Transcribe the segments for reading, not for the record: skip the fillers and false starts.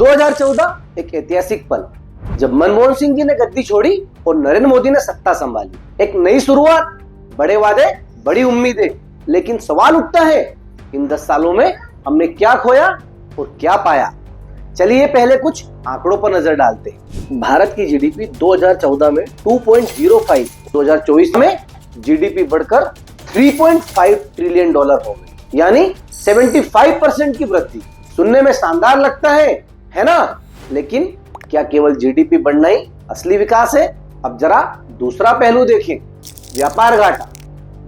2014 एक ऐतिहासिक पल, जब मनमोहन सिंह जी ने गद्दी छोड़ी और नरेंद्र मोदी ने सत्ता संभाली। एक नई शुरुआत, बड़े वादे, बड़ी उम्मीदें। लेकिन सवाल उठता है, इन 10 सालों में हमने क्या खोया और क्या पाया? चलिए पहले कुछ आंकड़ों पर नजर डालते हैं। भारत की जीडीपी 2014 में 2.05, 2024 में जीडीपी बढ़कर 3.5 ट्रिलियन डॉलर हो गई, यानी 75% की वृद्धि। सुनने में शानदार लगता है ना? लेकिन क्या केवल जीडीपी बढ़ना ही असली विकास है? अब जरा दूसरा पहलू देखें। व्यापार घाटा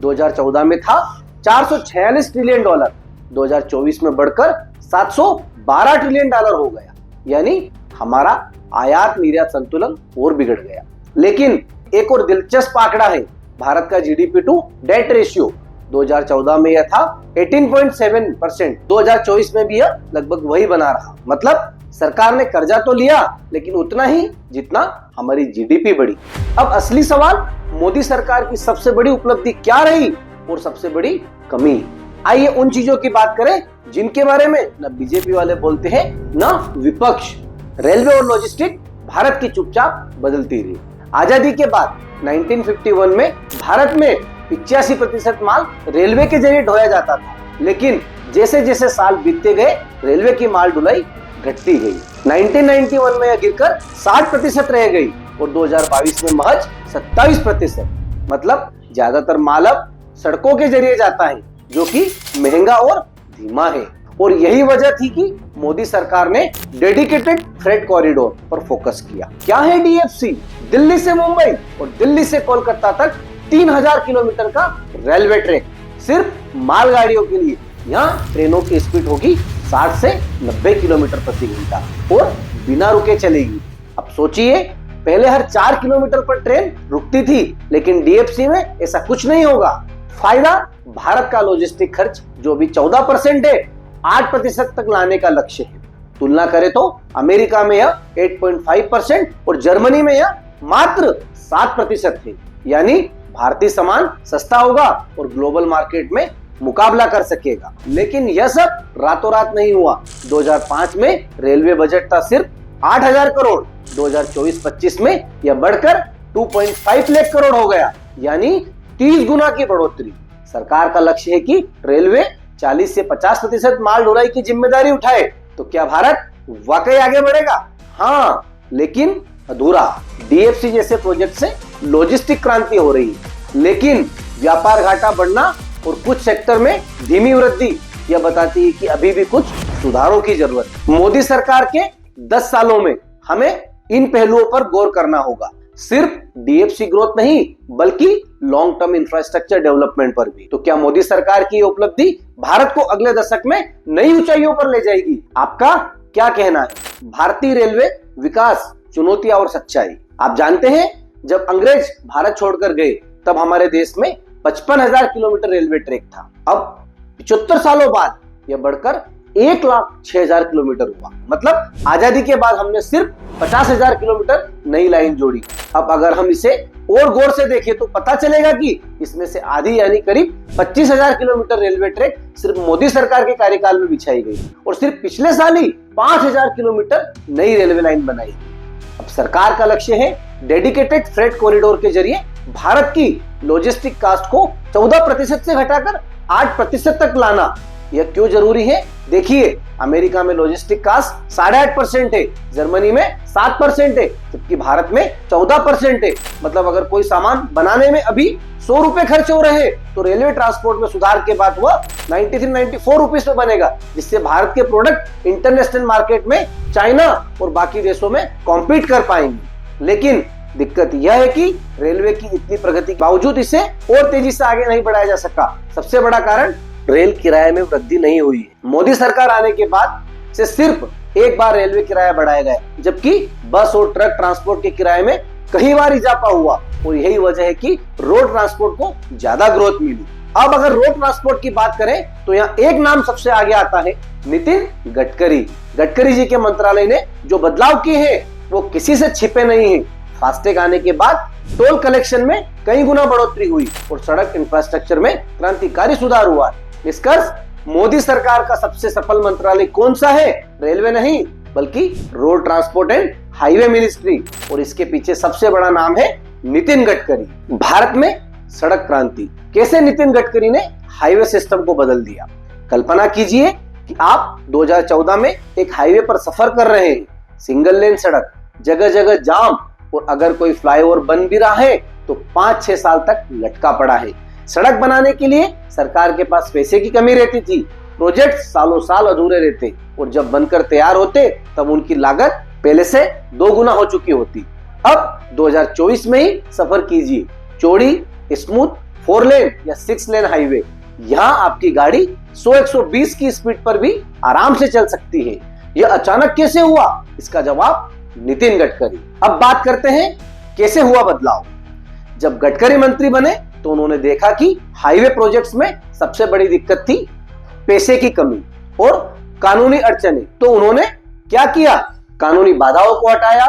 2014 में था 446 ट्रिलियन डॉलर, 2024 में बढ़कर 712 ट्रिलियन डॉलर हो गया, यानी हमारा आयात निर्यात संतुलन और बिगड़ गया। लेकिन एक और दिलचस्प आंकड़ा है, भारत का जीडीपी टू डेट रेशियो 2014 में यह था 18.7%, 2024 में भी यह लगभग वही बना रहा। मतलब सरकार ने कर्जा तो लिया, लेकिन उतना ही जितना हमारी जीडीपी बढ़ी। अब असली सवाल, मोदी सरकार की सबसे बड़ी उपलब्धि क्या रही और सबसे बड़ी कमी? आइए उन चीजों की बात करें जिनके बारे में न बीजेपी वाले बोलते हैं न विपक्ष। रेलवे और लॉजिस्टिक भारत की चुपचाप बदलती रही। आजादी के बाद 1951 में भारत में 85% माल रेलवे के जरिए ढोया जाता था, लेकिन जैसे जैसे साल बीतते गए रेलवे की माल ढुलाई घटती गई। 1991 में यह गिरकर 60% रह गई और 2022 में महज 27%। मतलब ज्यादातर माल अब सड़कों के जरिए जाता है, जो कि महंगा और धीमा है। और यही वजह थी कि मोदी सरकार ने डेडिकेटेड फ्रेट कॉरिडोर पर फोकस किया। क्या है डीएफसी? दिल्ली से मुंबई और दिल्ली से कोलकाता तक 3000 किलोमीटर का रेलवे ट्रैक सिर्फ मालगाड़ियों के लिए। यहाँ ट्रेनों की स्पीड होगी 60 से 90 किलोमीटर प्रति घंटा और बिना रुके चलेगी। अब सोचिए, पहले हर 4 किलोमीटर पर ट्रेन रुकती थी, लेकिन डीएफसी में ऐसा कुछ नहीं होगा। फायदा, भारत का लॉजिस्टिक खर्च जो भी 14% है, 8% तक लाने का लक्ष्य है। तुलना करें तो अमेरिका में यह 8.5% और जर्मनी में यह मात्र 7% है। यानी भारतीय सामान सस्ता होगा और ग्लोबल मार्केट में मुकाबला कर सकेगा। लेकिन यह सब रातों रात नहीं हुआ। 2005 में रेलवे बजट था सिर्फ 8000 करोड़, 2024-25 में यह बढ़कर 2.5 लाख करोड़ हो गया, यानी 30 गुना की बढ़ोतरी। सरकार का लक्ष्य है कि रेलवे 40 से 50% माल ढुलाई की जिम्मेदारी उठाए। तो क्या भारत वाकई आगे बढ़ेगा? हाँ, लेकिन अधूरा। डीएफसी जैसे प्रोजेक्ट से लॉजिस्टिक क्रांति हो रही है, लेकिन व्यापार घाटा बढ़ना और कुछ सेक्टर में धीमी वृद्धि यह बताती है कि अभी भी कुछ सुधारों की जरूरत है। मोदी सरकार के 10 सालों में हमें इन पहलुओं पर गौर करना होगा। सिर्फ डीएफसी ग्रोथ नहीं, बल्कि लॉन्ग टर्म इंफ्रास्ट्रक्चर डेवलपमेंट पर भी। तो क्या मोदी सरकार की उपलब्धि भारत को अगले दशक में नई ऊंचाइयों पर ले जाएगी? आपका क्या कहना है? भारतीय रेलवे विकास, चुनौतियां और सच्चाई। आप जानते हैं, जब अंग्रेज भारत छोड़कर गए तब हमारे देश में 55,000 किलोमीटर रेलवे ट्रैक था। अब 75 सालों बाद यह बढ़कर 1,06,000 किलोमीटर हुआ। मतलब आजादी के बाद हमने सिर्फ 50,000 किलोमीटर नई लाइन जोड़ी। अब अगर हम इसे और गौर से देखें तो पता चलेगा कि इसमें से आधी यानी करीब 25,000 किलोमीटर रेलवे ट्रैक सिर्फ मोदी सरकार के कार्यकाल में बिछाई गई और सिर्फ पिछले साल ही 5,000 किलोमीटर नई रेलवे लाइन बनाई। अब सरकार का लक्ष्य है डेडिकेटेड फ्रेट कॉरिडोर के जरिए भारत की लॉजिस्टिक कास्ट को 14% से घटाकर 8% तक लाना। यह क्यों जरूरी है? देखिए, अमेरिका में लॉजिस्टिक कास्ट 8.5% है, जर्मनी में 7% है, जबकि भारत में 14% है। मतलब अगर कोई सामान बनाने में अभी 100 रुपए खर्च हो रहे हैं, तो रेलवे ट्रांसपोर्ट में सुधार के बाद वह 93-94 रुपीस में बनेगा, जिससे भारत के प्रोडक्ट इंटरनेशनल मार्केट में चाइना और बाकी देशों में कॉम्पीट कर पाएंगे। लेकिन दिक्कत यह है कि रेलवे की इतनी प्रगति के बावजूद इसे और तेजी से आगे नहीं बढ़ाया जा सका। सबसे बड़ा कारण रेल किराए में वृद्धि नहीं हुई है। मोदी सरकार आने के बाद से सिर्फ एक बार रेलवे किराया बढ़ाया गया, जबकि बस और ट्रक ट्रांसपोर्ट के किराए में कई बार इजाफा हुआ। और यही वजह है कि रोड ट्रांसपोर्ट को ज्यादा ग्रोथ मिली। अब अगर रोड ट्रांसपोर्ट की बात करें तो यहाँ एक नाम सबसे आगे आता है, नितिन गडकरी। गडकरी जी के मंत्रालय ने जो बदलाव किए हैं वो किसी से छिपे नहीं है। फास्टैग आने के बाद टोल कलेक्शन में कई गुना बढ़ोतरी हुई और सड़क इंफ्रास्ट्रक्चर में क्रांतिकारी सुधार हुआ। निष्कर्ष, मोदी सरकार का सबसे सफल मंत्रालय कौन सा है? रेलवे नहीं, बल्कि road transport and highway ministry, और इसके पीछे सबसे बड़ा नाम है नितिन गडकरी। भारत में सड़क क्रांति, कैसे नितिन गडकरी ने हाईवे सिस्टम को बदल दिया। कल्पना कीजिए कि आप 2014 में एक हाईवे पर सफर कर रहे हैं, सिंगल लेन सड़क, जगह जगह जाम, और अगर कोई फ्लाईओवर बन भी रहा है तो 5-6 साल तक लटका पड़ा है। सड़क बनाने के लिए सरकार के पास पैसे की कमी रहती थी, प्रोजेक्ट सालों साल अधूरे रहते, और जब बनकर तैयार होते तब उनकी लागत पहले से 2 गुना हो चुकी होती। अब 2024 में ही सफर कीजिए, चौड़ी, स्मूथ 4 लेन या 6 लेन हाईवे, यहाँ आपकी गाड़ी 100-120 की स्पीड पर भी आराम से चल सकती है। यह अचानक कैसे हुआ? इसका जवाब नितिन गडकरी। अब बात करते हैं कैसे हुआ बदलाव। जब गडकरी मंत्री बने तो उन्होंने देखा कि हाईवे प्रोजेक्ट्स में सबसे बड़ी दिक्कत थी पैसे की कमी और कानूनी अड़चनें। तो उन्होंने क्या किया? कानूनी बाधाओं को हटाया।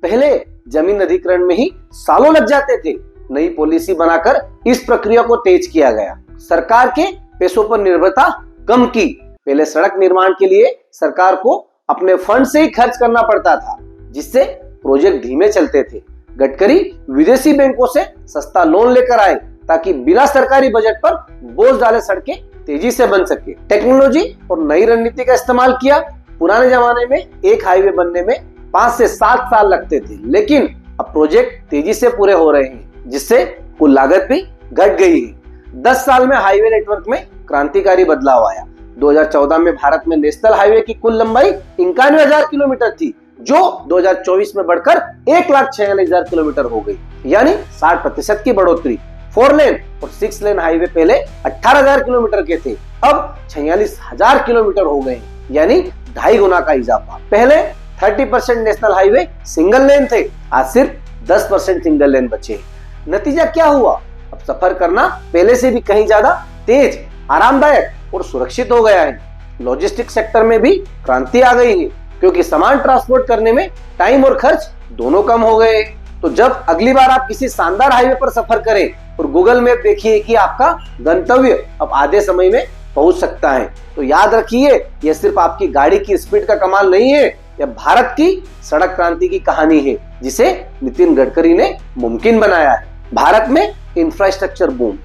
पहले जमीन अधिग्रहण में ही सालों लग जाते थे, नई पॉलिसी बनाकर इस प्रक्रिया को तेज किया गया। सरकार के पैसों पर निर्भरता कम की। पहले सड़क निर्माण के लिए सरकार को अपने फंड से ही खर्च करना पड़ता था, जिससे प्रोजेक्ट धीमे चलते थे। गडकरी विदेशी बैंकों से सस्ता लोन लेकर आए ताकि बिना सरकारी बजट पर बोझ डाले सड़कें तेजी से बन सके। टेक्नोलॉजी और नई रणनीति का इस्तेमाल किया। पुराने जमाने में एक हाईवे बनने में 5 से 7 साल लगते थे, लेकिन अब प्रोजेक्ट तेजी से पूरे हो रहे हैं, जिससे कुल लागत भी घट गई है। 10 साल में हाईवे नेटवर्क में क्रांतिकारी बदलाव आया। 2014 में भारत में नेशनल हाईवे की कुल लंबाई 91,000 किलोमीटर थी, जो 2024 में बढ़कर 1,46,000 किलोमीटर हो गई, यानी 60% की बढ़ोतरी। 4 लेन और 6 लेन हाईवे पहले 18,000 किलोमीटर के थे, अब 46,000 किलोमीटर हो गए, यानी 2.5 गुना का इजाफा। पहले 30% नेशनल हाईवे सिंगल लेन थे, आज सिर्फ 10% सिंगल लेन बचे। नतीजा क्या हुआ? अब सफर करना पहले से भी कहीं ज्यादा तेज, आरामदायक और सुरक्षित हो गया है। लॉजिस्टिक सेक्टर में भी क्रांति आ गई है, क्योंकि सामान ट्रांसपोर्ट करने में टाइम और खर्च दोनों कम हो गए। तो जब अगली बार आप किसी शानदार हाईवे पर सफर करें और गूगल मैप देखिए कि आपका गंतव्य अब आधे समय में पहुंच सकता है, तो याद रखिए यह सिर्फ आपकी गाड़ी की स्पीड का कमाल नहीं है, यह भारत की सड़क क्रांति की कहानी है, जिसे नितिन गडकरी ने मुमकिन बनाया है। भारत में इंफ्रास्ट्रक्चर बूम।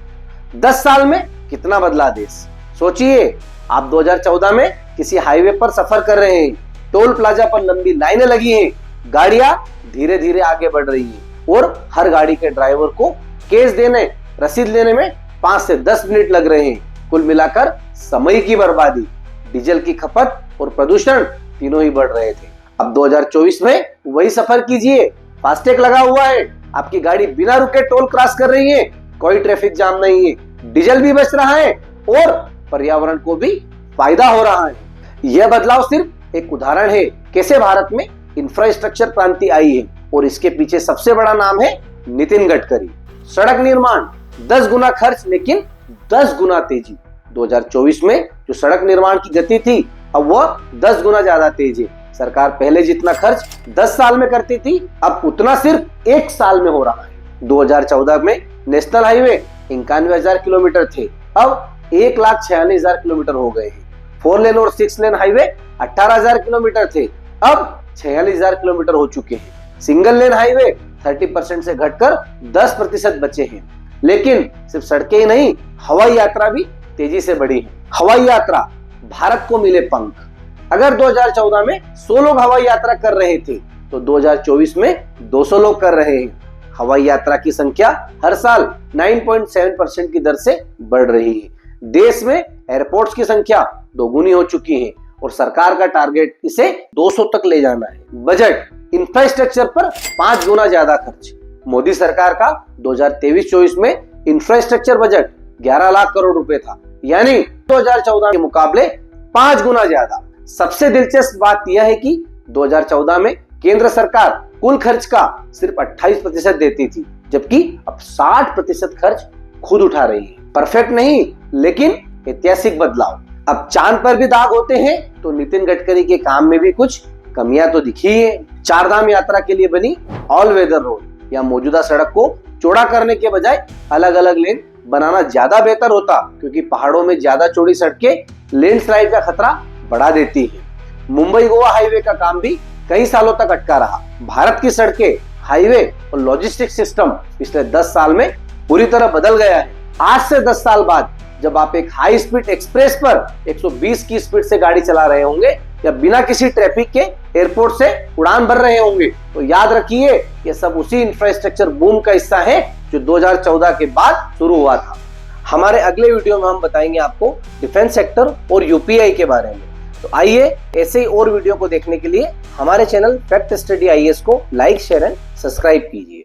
10 साल में कितना बदला देश। सोचिए, आप 2014 में किसी हाईवे पर सफर कर रहे हैं, टोल प्लाजा पर लंबी लाइनें लगी हैं, गाड़ियां धीरे धीरे आगे बढ़ रही हैं और हर गाड़ी के ड्राइवर को केस देने, रसीद लेने में 5 से 10 मिनट लग रहे हैं। कुल मिलाकर समय की बर्बादी, डीजल की खपत और प्रदूषण तीनों ही बढ़ रहे थे। अब 2024 में वही सफर कीजिए, फास्टैग लगा हुआ है, आपकी गाड़ी बिना रुके टोल क्रॉस कर रही है, कोई ट्रैफिक जाम नहीं है, डीजल भी बच रहा है और पर्यावरण को भी फायदा हो रहा है। यह बदलाव सिर्फ एक उदाहरण है कैसे भारत में इंफ्रास्ट्रक्चर क्रांति आई है, और इसके पीछे सबसे बड़ा नाम है नितिन गडकरी। सड़क निर्माण 10 गुना खर्च, लेकिन 10 गुना तेजी। 2024 में जो सड़क निर्माण की गति थी, अब वह 10 गुना ज्यादा तेज है। सरकार पहले जितना खर्च 10 साल में करती थी, अब उतना सिर्फ 1 साल में हो रहा है। 2014 में नेशनल हाईवे 91,000 किलोमीटर थे, अब 1,46,000 किलोमीटर हो गए हैं। 4 लेन और 6 लेन हाईवे 18,000 किलोमीटर थे, अब 46,000 किलोमीटर हो चुके हैं। सिंगल लेन हाईवे 30% से घटकर 10% बचे हैं। लेकिन सिर्फ सड़कें ही नहीं, हवाई यात्रा भी तेजी से बढ़ी है। हवाई यात्रा, भारत को मिले पंख। अगर 2014 में 100 लोग हवाई यात्रा कर रहे थे, तो 2024 में 200 लोग कर रहे हैं। हवाई यात्रा की संख्या हर साल 9.7% की दर से बढ़ रही है। देश में एयरपोर्ट्स की संख्या 2 गुनी हो चुकी है और सरकार का टारगेट इसे 200 तक ले जाना है। बजट, इंफ्रास्ट्रक्चर पर 5 गुना ज्यादा खर्च। मोदी सरकार का 2023-24 में इंफ्रास्ट्रक्चर बजट 11 लाख करोड़ रुपए था, यानी 2014 के मुकाबले 5 गुना ज्यादा। सबसे दिलचस्प बात यह है कि 2014 में केंद्र सरकार कुल खर्च का सिर्फ 28% देती थी, जबकि अब 60% खर्च खुद उठा रही है। परफेक्ट नहीं, लेकिन ऐतिहासिक बदलाव। अब चांद पर भी दाग होते हैं, तो नितिन गडकरी के काम में भी कुछ कमियां तो दिखी है। 4 धाम यात्रा के लिए बनी ऑल वेदर रोड या मौजूदा सड़क को चौड़ा करने के बजाय अलग अलग लेन बनाना ज्यादा बेहतर होता, क्योंकि पहाड़ों में ज्यादा चौड़ी सड़कें लैंडस्लाइड का खतरा बढ़ा देती है। मुंबई गोवा हाईवे का काम भी कई सालों तक अटका रहा। भारत की सड़कें, हाईवे और लॉजिस्टिक सिस्टम पिछले 10 साल में पूरी तरह बदल गया है। आज से 10 साल बाद जब आप एक हाई स्पीड एक्सप्रेस पर 120 की स्पीड से गाड़ी चला रहे होंगे या बिना किसी ट्रैफिक के एयरपोर्ट से उड़ान भर रहे होंगे, तो याद रखिए ये सब उसी इंफ्रास्ट्रक्चर बूम का हिस्सा है जो 2014 के बाद शुरू हुआ था। हमारे अगले वीडियो में हम बताएंगे आपको डिफेंस सेक्टर और यूपीआई के बारे में। तो आइए ऐसे ही और वीडियो को देखने के लिए हमारे चैनल फैक्ट स्टडी आईएएस को लाइक, शेयर एंड सब्सक्राइब कीजिए।